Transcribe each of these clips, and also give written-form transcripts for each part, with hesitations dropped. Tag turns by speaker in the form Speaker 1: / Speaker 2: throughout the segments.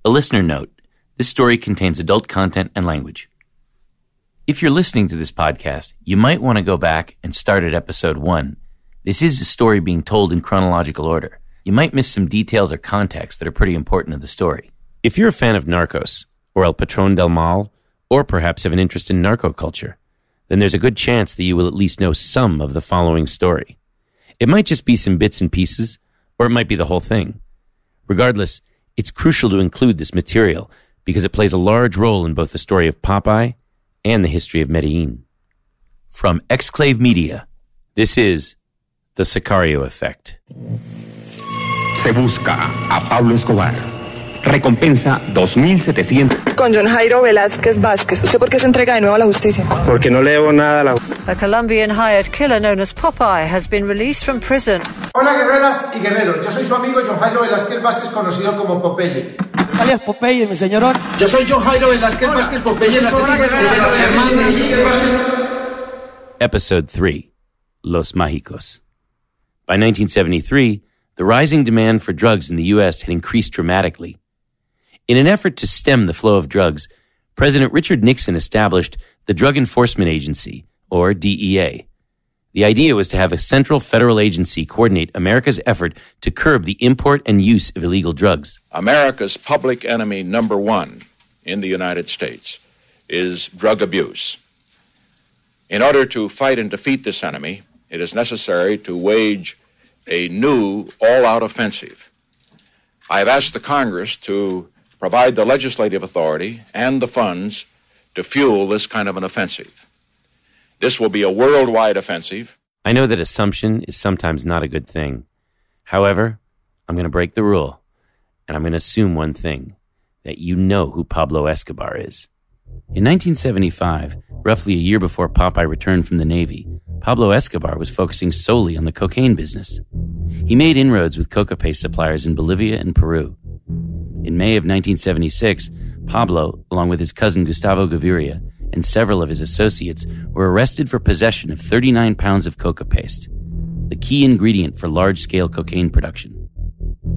Speaker 1: A listener note, this story contains adult content and language. If you're listening to this podcast, you might want to go back and start at episode 1. This is a story being told in chronological order. You might miss some details or context that are pretty important to the story. If you're a fan of Narcos, or El Patron del Mal, or perhaps have an interest in narco culture, then there's a good chance that you will at least know some of the following story. It might just be some bits and pieces, or it might be the whole thing. Regardless, it's crucial to include this material because it plays a large role in both the story of Popeye and the history of Medellin. From Exclave Media, this is The Sicario Effect.
Speaker 2: Se busca a Pablo Escobar. Recompensa 2,700.
Speaker 3: Con John Jairo Velázquez Vázquez. ¿Usted por qué se entrega de nuevo a la justicia?
Speaker 4: Porque no le debo nada a la...
Speaker 5: A Colombian hired killer known as Popeye has been released from prison.
Speaker 6: Hola guerreras y guerreros, yo soy su amigo John Jairo Velázquez Vázquez, conocido como Popeye.
Speaker 7: Alias Popeye, mi señorón.
Speaker 6: Yo soy John Jairo Velázquez Vázquez Popeye.
Speaker 1: Episode 3, Los Magicos. By 1973, the rising demand for drugs in the U.S. had increased dramatically. In an effort to stem the flow of drugs, President Richard Nixon established the Drug Enforcement Agency, or DEA. The idea was to have a central federal agency coordinate America's effort to curb the import and use of illegal drugs.
Speaker 8: America's public enemy number one in the United States is drug abuse. In order to fight and defeat this enemy, it is necessary to wage a new all-out offensive. I have asked the Congress to provide the legislative authority and the funds to fuel this kind of an offensive. This will be a worldwide offensive.
Speaker 1: I know that assumption is sometimes not a good thing. However, I'm going to break the rule, and I'm going to assume one thing, that you know who Pablo Escobar is. In 1975, roughly a year before Popeye returned from the Navy, Pablo Escobar was focusing solely on the cocaine business. He made inroads with coca paste suppliers in Bolivia and Peru. In May of 1976, Pablo, along with his cousin Gustavo Gaviria and several of his associates, were arrested for possession of 39 pounds of coca paste, the key ingredient for large-scale cocaine production.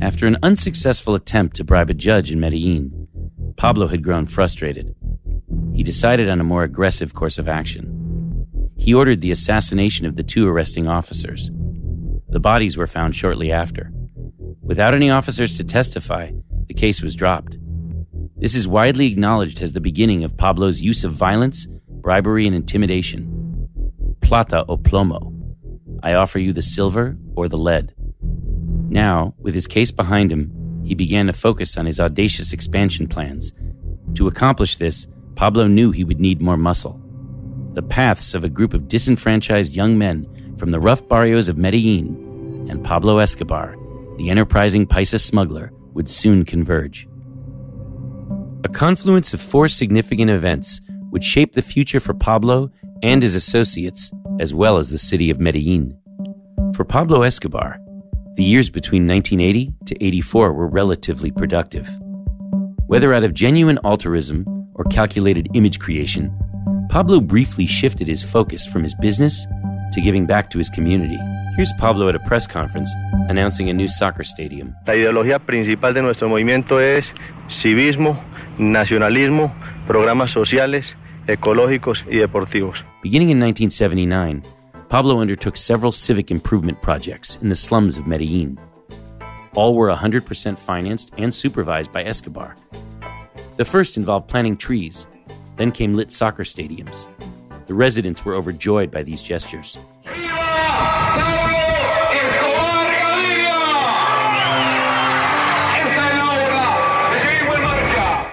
Speaker 1: After an unsuccessful attempt to bribe a judge in Medellin, Pablo had grown frustrated. He decided on a more aggressive course of action. He ordered the assassination of the 2 arresting officers. The bodies were found shortly after. Without any officers to testify, the case was dropped. This is widely acknowledged as the beginning of Pablo's use of violence, bribery, and intimidation. Plata o Plomo. I offer you the silver or the lead. Now, with his case behind him, he began to focus on his audacious expansion plans. To accomplish this, Pablo knew he would need more muscle. The paths of a group of disenfranchised young men from the rough barrios of Medellin and Pablo Escobar, the enterprising Paisa smuggler, would soon converge. A confluence of 4 significant events would shape the future for Pablo and his associates, as well as the city of Medellin. For Pablo Escobar, the years between 1980 to 84 were relatively productive. Whether out of genuine altruism or calculated image creation, Pablo briefly shifted his focus from his business to giving back to his community. Here's Pablo at a press conference announcing a new soccer stadium.
Speaker 4: La ideología principal de nuestro movimiento es civismo, nacionalismo, programas sociales, ecológicos y deportivos.
Speaker 1: Beginning in 1979, Pablo undertook several civic improvement projects in the slums of Medellin. All were 100% financed and supervised by Escobar. The first involved planting trees, then came lit soccer stadiums. The residents were overjoyed by these gestures.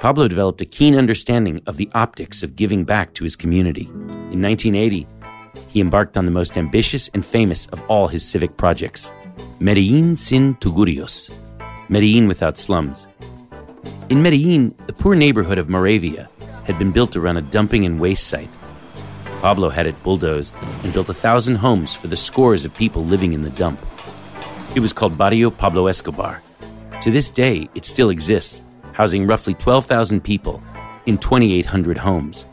Speaker 1: Pablo developed a keen understanding of the optics of giving back to his community. In 1980, he embarked on the most ambitious and famous of all his civic projects, Medellin sin tugurios, Medellin without slums. In Medellin, the poor neighborhood of Moravia had been built around a dumping and waste site. Pablo had it bulldozed and built 1,000 homes for the scores of people living in the dump. It was called Barrio Pablo Escobar. To this day, it still exists, housing roughly 12,000 people in 2,800 homes.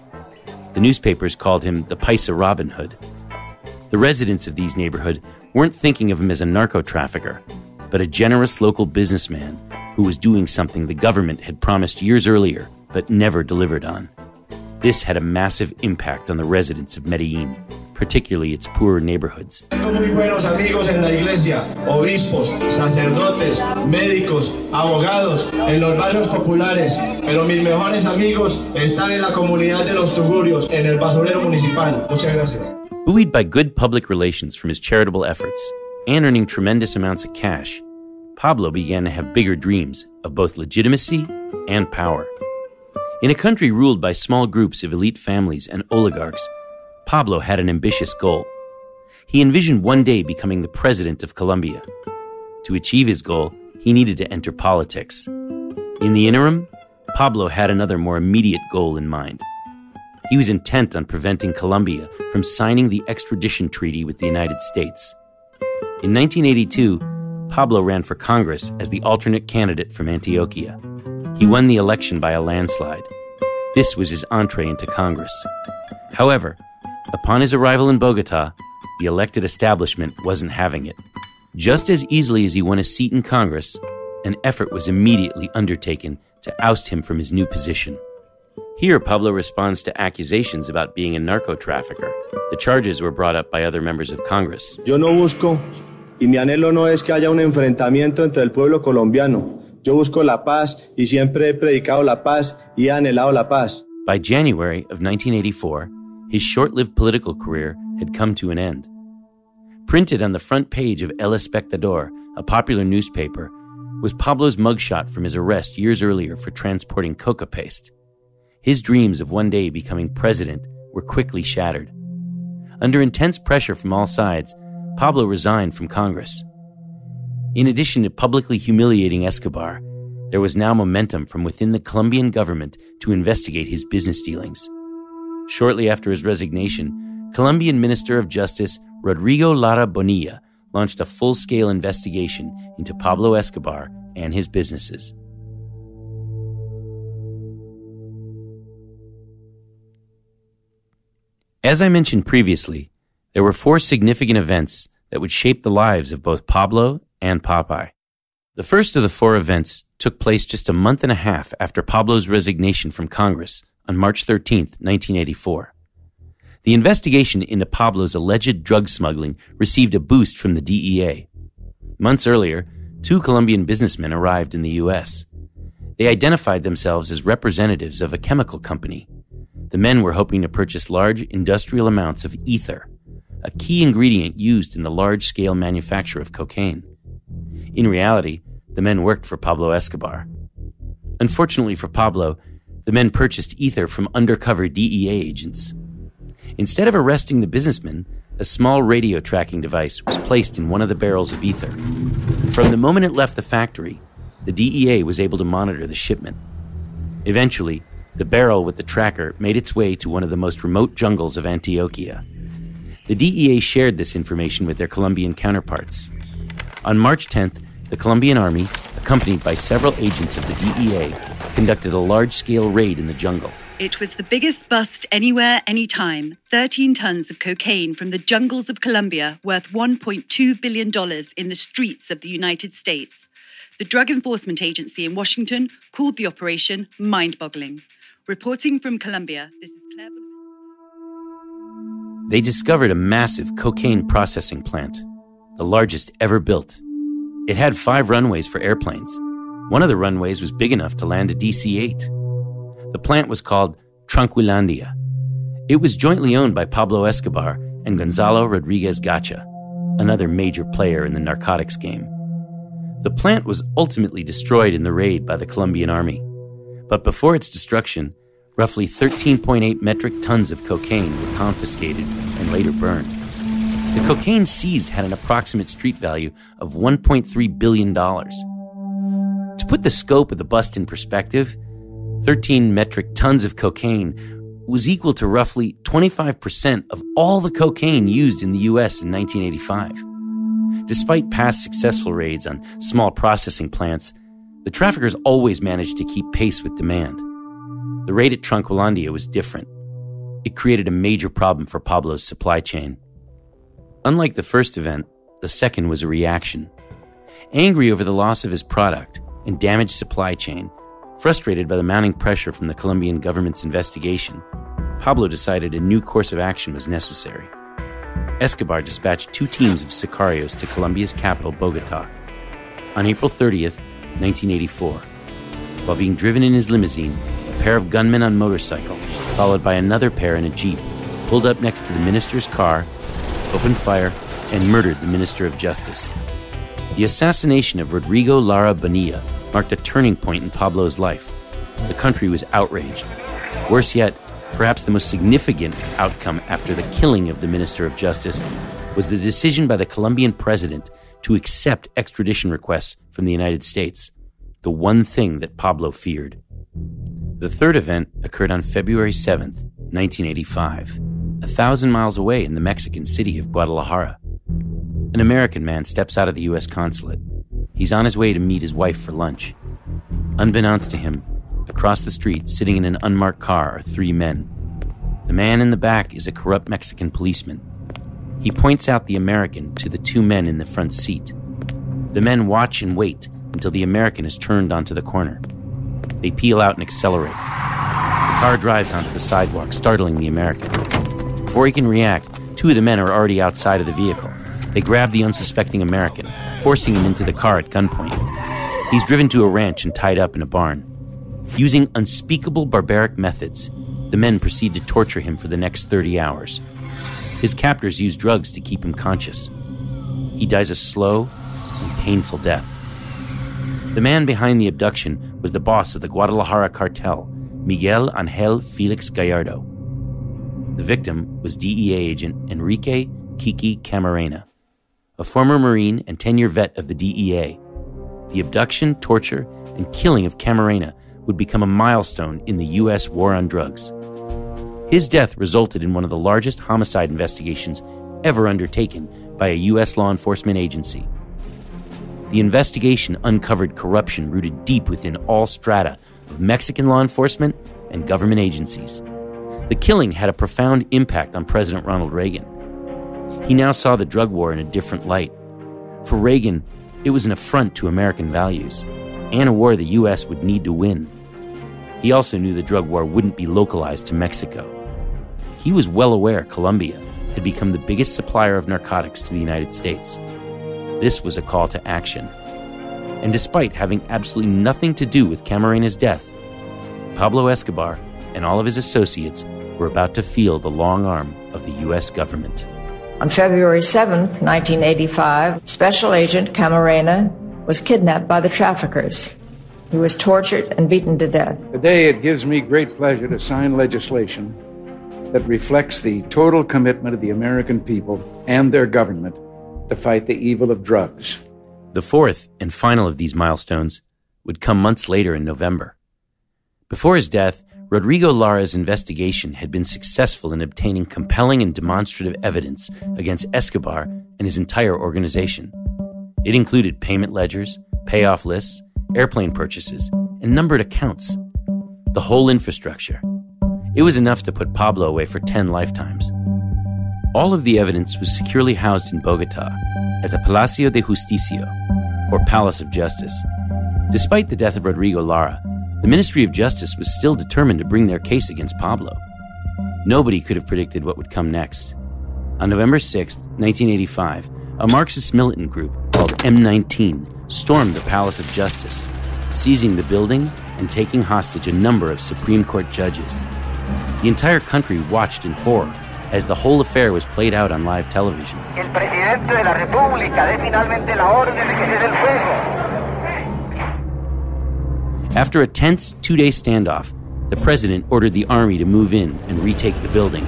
Speaker 1: The newspapers called him the Paisa Robin Hood. The residents of these neighborhoods weren't thinking of him as a narco trafficker, but a generous local businessman who was doing something the government had promised years earlier but never delivered on. This had a massive impact on the residents of Medellin, particularly its poorer neighborhoods.
Speaker 9: Tengo muy buenos amigos en la iglesia, obispos, sacerdotes, médicos, abogados, en los barrios populares, pero mis mejores amigos están en la comunidad de los Tugurios, en el basurero municipal. Muchas gracias.
Speaker 1: Buoyed by good public relations from his charitable efforts and earning tremendous amounts of cash, Pablo began to have bigger dreams of both legitimacy and power. In a country ruled by small groups of elite families and oligarchs, Pablo had an ambitious goal. He envisioned one day becoming the president of Colombia. To achieve his goal, he needed to enter politics. In the interim, Pablo had another more immediate goal in mind. He was intent on preventing Colombia from signing the extradition treaty with the United States. In 1982, Pablo ran for Congress as the alternate candidate from Antioquia. He won the election by a landslide. This was his entree into Congress. However, upon his arrival in Bogota, the elected establishment wasn't having it. Just as easily as he won a seat in Congress, an effort was immediately undertaken to oust him from his new position. Here, Pablo responds to accusations about being a narco-trafficker. The charges were brought up by other members of Congress.
Speaker 4: Yo no busco, y mi anhelo no es que haya un enfrentamiento entre el pueblo colombiano. Yo busco la paz, y siempre he predicado la paz, y he anhelado la paz.
Speaker 1: By January of 1984, his short-lived political career had come to an end. Printed on the front page of El Espectador, a popular newspaper, was Pablo's mugshot from his arrest years earlier for transporting coca paste. His dreams of one day becoming president were quickly shattered. Under intense pressure from all sides, Pablo resigned from Congress. In addition to publicly humiliating Escobar, there was now momentum from within the Colombian government to investigate his business dealings. Shortly after his resignation, Colombian Minister of Justice Rodrigo Lara Bonilla launched a full-scale investigation into Pablo Escobar and his businesses. As I mentioned previously, there were 4 significant events that would shape the lives of both Pablo and Popeye. The first of the 4 events took place just a month and a half after Pablo's resignation from Congress on March 13, 1984. The investigation into Pablo's alleged drug smuggling received a boost from the DEA. Months earlier, 2 Colombian businessmen arrived in the U.S. They identified themselves as representatives of a chemical company. The men were hoping to purchase large industrial amounts of ether, a key ingredient used in the large-scale manufacture of cocaine. In reality, the men worked for Pablo Escobar. Unfortunately for Pablo, the men purchased ether from undercover DEA agents. Instead of arresting the businessmen, a small radio tracking device was placed in one of the barrels of ether. From the moment it left the factory, the DEA was able to monitor the shipment. Eventually, the barrel with the tracker made its way to one of the most remote jungles of Antioquia. The DEA shared this information with their Colombian counterparts. On March 10th, the Colombian army, accompanied by several agents of the DEA, conducted a large-scale raid in the jungle.
Speaker 10: It was the biggest bust anywhere, anytime. 13 tons of cocaine from the jungles of Colombia, worth $1.2 billion in the streets of the United States. The Drug Enforcement Agency in Washington called the operation mind-boggling. Reporting from Colombia, this is Claire.
Speaker 1: They discovered a massive cocaine processing plant, the largest ever built. It had 5 runways for airplanes. One of the runways was big enough to land a DC-8. The plant was called Tranquilandia. It was jointly owned by Pablo Escobar and Gonzalo Rodriguez Gacha, another major player in the narcotics game. The plant was ultimately destroyed in the raid by the Colombian army. But before its destruction, roughly 13.8 metric tons of cocaine were confiscated and later burned. The cocaine seized had an approximate street value of $1.3 billion. To put the scope of the bust in perspective, 13 metric tons of cocaine was equal to roughly 25% of all the cocaine used in the U.S. in 1985. Despite past successful raids on small processing plants, the traffickers always managed to keep pace with demand. The raid at Tranquilandia was different. It created a major problem for Pablo's supply chain. Unlike the first event, the second was a reaction. Angry over the loss of his product, and damaged supply chain, frustrated by the mounting pressure from the Colombian government's investigation, Pablo decided a new course of action was necessary. Escobar dispatched 2 teams of sicarios to Colombia's capital, Bogotá. On April 30th, 1984, while being driven in his limousine, a pair of gunmen on motorcycle, followed by another pair in a jeep, pulled up next to the minister's car, opened fire, and murdered the Minister of Justice. The assassination of Rodrigo Lara Bonilla marked a turning point in Pablo's life. The country was outraged. Worse yet, perhaps the most significant outcome after the killing of the Minister of Justice was the decision by the Colombian president to accept extradition requests from the United States, the one thing that Pablo feared. The third event occurred on February 7th, 1985, 1,000 miles away in the Mexican city of Guadalajara. An American man steps out of the U.S. consulate. He's on his way to meet his wife for lunch. Unbeknownst to him, across the street, sitting in an unmarked car, are 3 men. The man in the back is a corrupt Mexican policeman. He points out the American to the 2 men in the front seat. The men watch and wait until the American is turned onto the corner. They peel out and accelerate. The car drives onto the sidewalk, startling the American. Before he can react, 2 of the men are already outside of the vehicle. They grab the unsuspecting American, forcing him into the car at gunpoint. He's driven to a ranch and tied up in a barn. Using unspeakable barbaric methods, the men proceed to torture him for the next 30 hours. His captors use drugs to keep him conscious. He dies a slow and painful death. The man behind the abduction was the boss of the Guadalajara cartel, Miguel Angel Felix Gallardo. The victim was DEA agent Enrique Kiki Camarena, a former Marine and 10-year vet of the DEA. The abduction, torture, and killing of Camarena would become a milestone in the U.S. war on drugs. His death resulted in one of the largest homicide investigations ever undertaken by a U.S. law enforcement agency. The investigation uncovered corruption rooted deep within all strata of Mexican law enforcement and government agencies. The killing had a profound impact on President Ronald Reagan. He now saw the drug war in a different light. For Reagan, it was an affront to American values, and a war the U.S. would need to win. He also knew the drug war wouldn't be localized to Mexico. He was well aware Colombia had become the biggest supplier of narcotics to the United States. This was a call to action. And despite having absolutely nothing to do with Camarena's death, Pablo Escobar and all of his associates were about to feel the long arm of the U.S. government.
Speaker 11: On February 7, 1985, Special Agent Camarena was kidnapped by the traffickers. He was tortured and beaten to death.
Speaker 12: Today, it gives me great pleasure to sign legislation that reflects the total commitment of the American people and their government to fight the evil of drugs.
Speaker 1: The fourth and final of these milestones would come months later in November. Before his death, Rodrigo Lara's investigation had been successful in obtaining compelling and demonstrative evidence against Escobar and his entire organization. It included payment ledgers, payoff lists, airplane purchases, and numbered accounts. The whole infrastructure. It was enough to put Pablo away for 10 lifetimes. All of the evidence was securely housed in Bogotá at the Palacio de Justicia, or Palace of Justice. Despite the death of Rodrigo Lara, the Ministry of Justice was still determined to bring their case against Pablo. Nobody could have predicted what would come next. On November 6, 1985, a Marxist militant group called M19 stormed the Palace of Justice, seizing the building and taking hostage a number of Supreme Court judges. The entire country watched in horror as the whole affair was played out on live television.
Speaker 13: El presidente de la República dé finalmente la orden de que cese el fuego.
Speaker 1: After a tense 2-day standoff, the president ordered the army to move in and retake the building.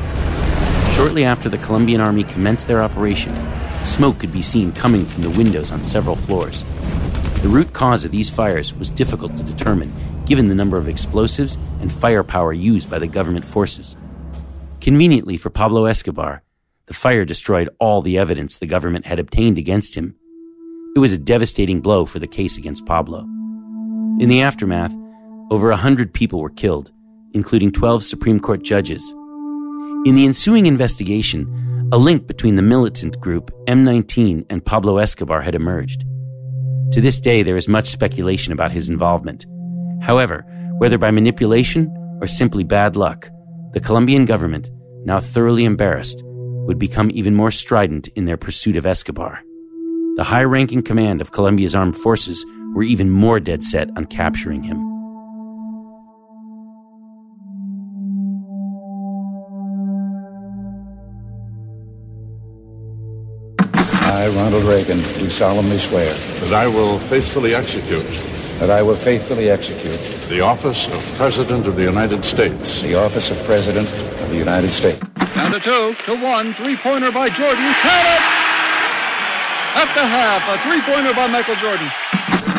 Speaker 1: Shortly after the Colombian army commenced their operation, smoke could be seen coming from the windows on several floors. The root cause of these fires was difficult to determine, given the number of explosives and firepower used by the government forces. Conveniently for Pablo Escobar, the fire destroyed all the evidence the government had obtained against him. It was a devastating blow for the case against Pablo. In the aftermath, over 100 people were killed, including 12 Supreme Court judges. In the ensuing investigation, a link between the militant group M19 and Pablo Escobar had emerged. To this day, there is much speculation about his involvement. However, whether by manipulation or simply bad luck, the Colombian government, now thoroughly embarrassed, would become even more strident in their pursuit of Escobar. The high-ranking command of Colombia's armed forces were even more dead set on capturing him.
Speaker 12: I, Ronald Reagan, do solemnly swear
Speaker 8: that I will faithfully execute the office of President of the United States.
Speaker 12: The office of President of the United States.
Speaker 14: Down to 2-1, three-pointer by Jordan. Count it! After half, a three-pointer by Michael Jordan.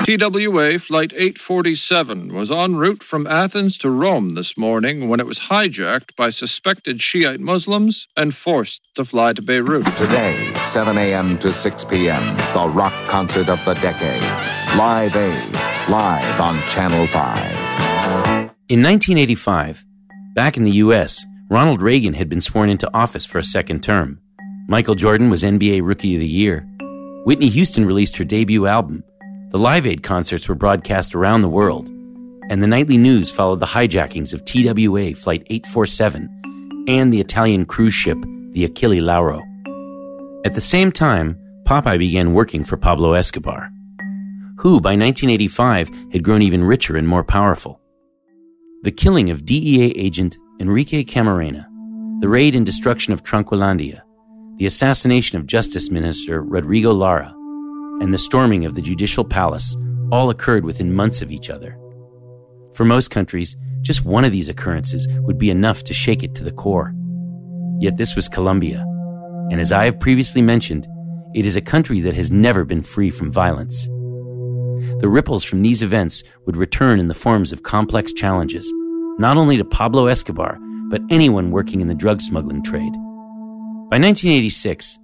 Speaker 14: TWA Flight 847 was en route from Athens to Rome this morning when it was hijacked by suspected Shiite Muslims and forced to fly to Beirut.
Speaker 15: Today, 7 a.m. to 6 p.m., the rock concert of the decade. Live Aid, live on Channel 5.
Speaker 1: In 1985, back in the U.S., Ronald Reagan had been sworn into office for a second term. Michael Jordan was NBA Rookie of the Year. Whitney Houston released her debut album. The Live Aid concerts were broadcast around the world, and the nightly news followed the hijackings of TWA Flight 847 and the Italian cruise ship, the Achille Lauro. At the same time, Popeye began working for Pablo Escobar, who by 1985 had grown even richer and more powerful. The killing of DEA agent Enrique Camarena, the raid and destruction of Tranquilandia, the assassination of Justice Minister Rodrigo Lara, and the storming of the Judicial Palace all occurred within months of each other. For most countries, just one of these occurrences would be enough to shake it to the core. Yet this was Colombia, and as I have previously mentioned, it is a country that has never been free from violence. The ripples from these events would return in the forms of complex challenges, not only to Pablo Escobar, but anyone working in the drug smuggling trade. By 1986,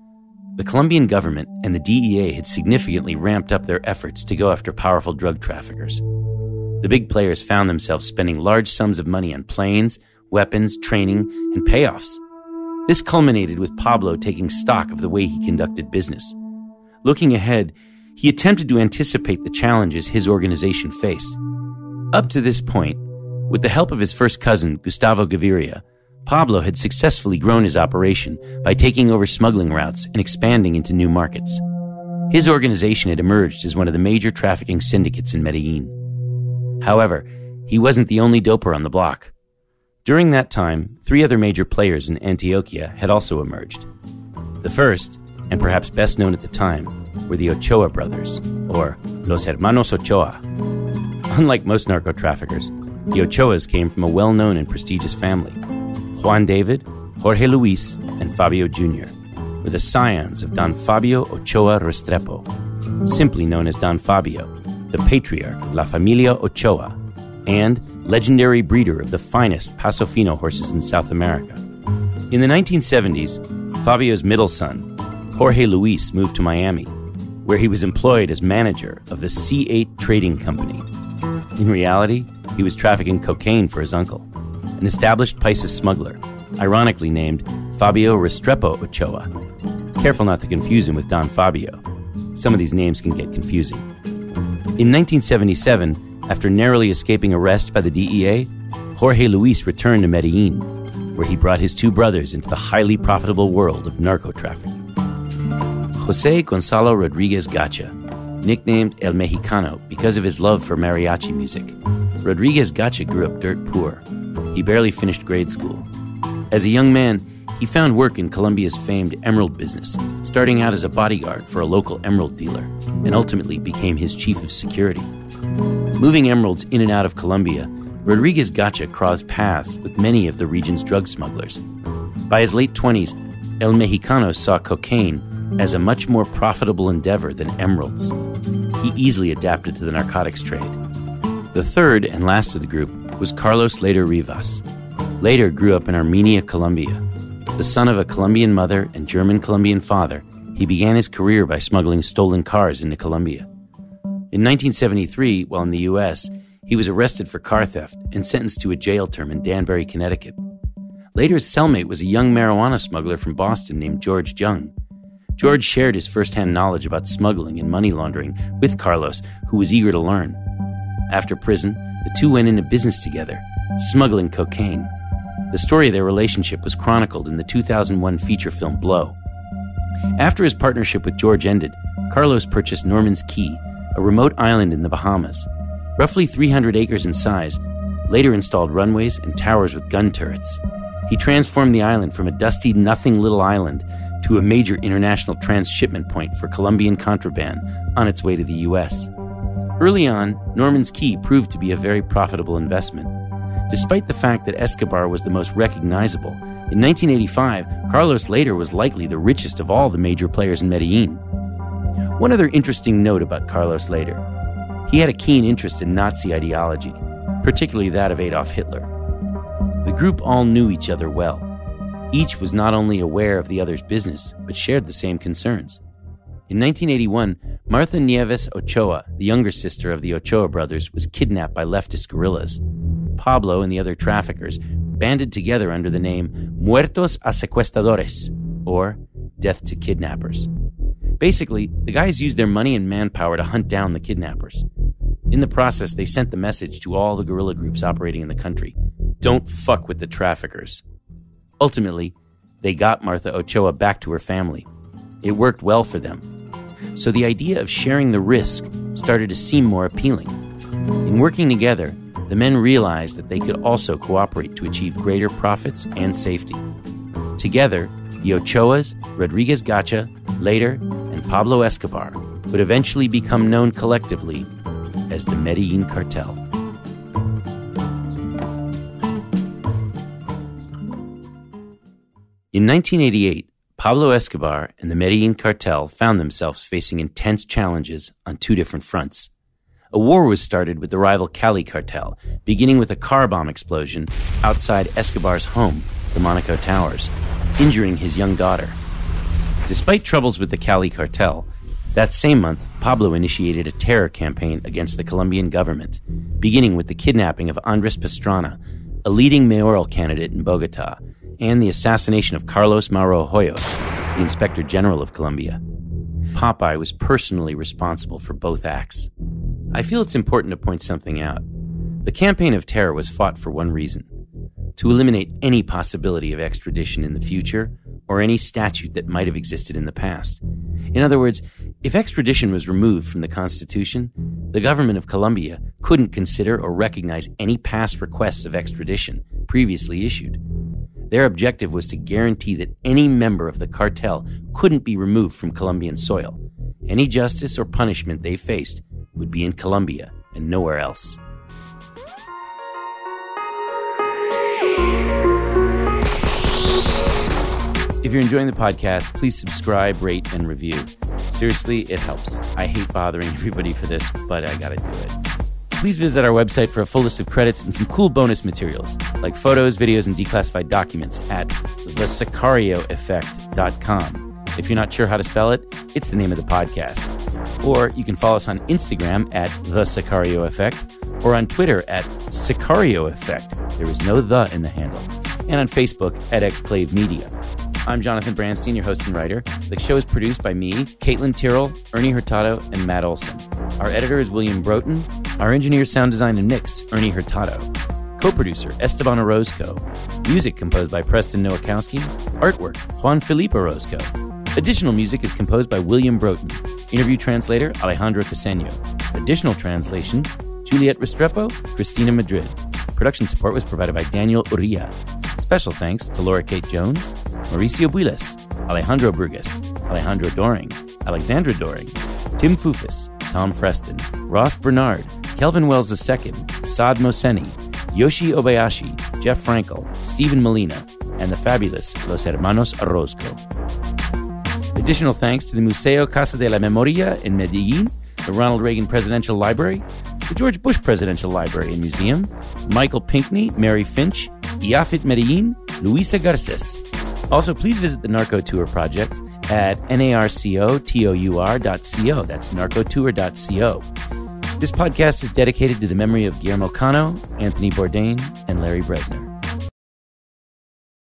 Speaker 1: the Colombian government and the DEA had significantly ramped up their efforts to go after powerful drug traffickers. The big players found themselves spending large sums of money on planes, weapons, training, and payoffs. This culminated with Pablo taking stock of the way he conducted business. Looking ahead, he attempted to anticipate the challenges his organization faced. Up to this point, with the help of his first cousin, Gustavo Gaviria, Pablo had successfully grown his operation by taking over smuggling routes and expanding into new markets. His organization had emerged as one of the major trafficking syndicates in Medellin. However, he wasn't the only doper on the block. During that time, 3 other major players in Antioquia had also emerged. The first, and perhaps best known at the time, were the Ochoa brothers, or Los Hermanos Ochoa. Unlike most narco-traffickers, the Ochoas came from a well-known and prestigious family. Juan David, Jorge Luis, and Fabio Jr. were the scions of Don Fabio Ochoa Restrepo, simply known as Don Fabio, the patriarch of La Familia Ochoa, and legendary breeder of the finest Paso Fino horses in South America. In the 1970s, Fabio's middle son, Jorge Luis, moved to Miami, where he was employed as manager of the C8 Trading Company. In reality, he was trafficking cocaine for his uncle, an established Paisa smuggler, ironically named Fabio Restrepo Ochoa. Careful not to confuse him with Don Fabio. Some of these names can get confusing. In 1977, after narrowly escaping arrest by the DEA, Jorge Luis returned to Medellin, where he brought his 2 brothers into the highly profitable world of narco-trafficking. Jose Gonzalo Rodriguez Gacha, nicknamed El Mexicano because of his love for mariachi music, Rodriguez Gacha grew up dirt poor. He barely finished grade school. As a young man, he found work in Colombia's famed emerald business, starting out as a bodyguard for a local emerald dealer, and ultimately became his chief of security. Moving emeralds in and out of Colombia, Rodriguez Gacha crossed paths with many of the region's drug smugglers. By his late 20s, El Mexicano saw cocaine as a much more profitable endeavor than emeralds. He easily adapted to the narcotics trade. The third and last of the group was Carlos Leder Rivas. Leder grew up in Armenia, Colombia. The son of a Colombian mother and German-Colombian father, he began his career by smuggling stolen cars into Colombia. In 1973, while in the U.S., he was arrested for car theft and sentenced to a jail term in Danbury, Connecticut. Leder's cellmate was a young marijuana smuggler from Boston named George Jung. George shared his first-hand knowledge about smuggling and money laundering with Carlos, who was eager to learn. After prison, the two went into business together, smuggling cocaine. The story of their relationship was chronicled in the 2001 feature film Blow. After his partnership with George ended, Carlos purchased Norman's Key, a remote island in the Bahamas. Roughly 300 acres in size, later installed runways and towers with gun turrets. He transformed the island from a dusty, nothing little island to a major international transshipment point for Colombian contraband on its way to the U.S. Early on, Norman's Key proved to be a very profitable investment. Despite the fact that Escobar was the most recognizable, in 1985, Carlos later was likely the richest of all the major players in Medellin. One other interesting note about Carlos later. He had a keen interest in Nazi ideology, particularly that of Adolf Hitler. The group all knew each other well. Each was not only aware of the other's business, but shared the same concerns. In 1981, Martha Nieves Ochoa, the younger sister of the Ochoa brothers, was kidnapped by leftist guerrillas. Pablo and the other traffickers banded together under the name Muertos a Secuestradores, or Death to Kidnappers. Basically, the guys used their money and manpower to hunt down the kidnappers. In the process, they sent the message to all the guerrilla groups operating in the country: don't fuck with the traffickers. Ultimately, they got Martha Ochoa back to her family. It worked well for them. So the idea of sharing the risk started to seem more appealing. In working together, the men realized that they could also cooperate to achieve greater profits and safety. Together, the Ochoas, Rodriguez Gacha, later, and Pablo Escobar would eventually become known collectively as the Medellin Cartel. In 1988, Pablo Escobar and the Medellin Cartel found themselves facing intense challenges on two different fronts. A war was started with the rival Cali Cartel, beginning with a car bomb explosion outside Escobar's home, the Monaco Towers, injuring his young daughter. Despite troubles with the Cali Cartel, that same month, Pablo initiated a terror campaign against the Colombian government, beginning with the kidnapping of Andres Pastrana, a leading mayoral candidate in Bogota, and the assassination of Carlos Mauro Hoyos, the Inspector General of Colombia. Popeye was personally responsible for both acts. I feel it's important to point something out. The campaign of terror was fought for one reason: to eliminate any possibility of extradition in the future or any statute that might have existed in the past. In other words, if extradition was removed from the Constitution, the government of Colombia couldn't consider or recognize any past requests of extradition previously issued. Their objective was to guarantee that any member of the cartel couldn't be removed from Colombian soil. Any justice or punishment they faced would be in Colombia and nowhere else. If you're enjoying the podcast, please subscribe, rate, and review. Seriously, it helps. I hate bothering everybody for this, but I gotta do it. Please visit our website for a full list of credits and some cool bonus materials, like photos, videos, and declassified documents at thesicarioeffect.com. If you're not sure how to spell it, it's the name of the podcast. Or you can follow us on Instagram at The Sicario Effect, or on Twitter at Sicario Effect. There is no the in the handle. And on Facebook at Exclave Media. I'm Jonathan Branstein, your host and writer. The show is produced by me, Caitlin Tyrrell, Ernie Hurtado, and Matt Olson. Our editor is William Broughton. Our engineer, sound design, and mix, Ernie Hurtado. Co-producer, Esteban Orozco. Music composed by Preston Nowakowski. Artwork, Juan Felipe Orozco. Additional music is composed by William Broughton. Interview translator, Alejandro Caseño. Additional translation, Juliet Restrepo, Christina Madrid. Production support was provided by Daniel Urria. Special thanks to Laura Kate Jones, Mauricio Builes, Alejandro Burgess, Alejandro Doring, Alexandra Doring, Tim Fufus, Tom Freston, Ross Bernard, Kelvin Wells II, Saad Mohseni, Yoshi Obayashi, Jeff Frankel, Stephen Molina, and the fabulous Los Hermanos Orozco. Additional thanks to the Museo Casa de la Memoria in Medellin, the Ronald Reagan Presidential Library, the George Bush Presidential Library and Museum, Michael Pinckney, Mary Finch, Iafit Medellin, Luisa Garces. Also, please visit the Narco Tour Project at narcotour.co. That's narcotour.co. This podcast is dedicated to the memory of Guillermo Cano, Anthony Bourdain, and Larry Bresner.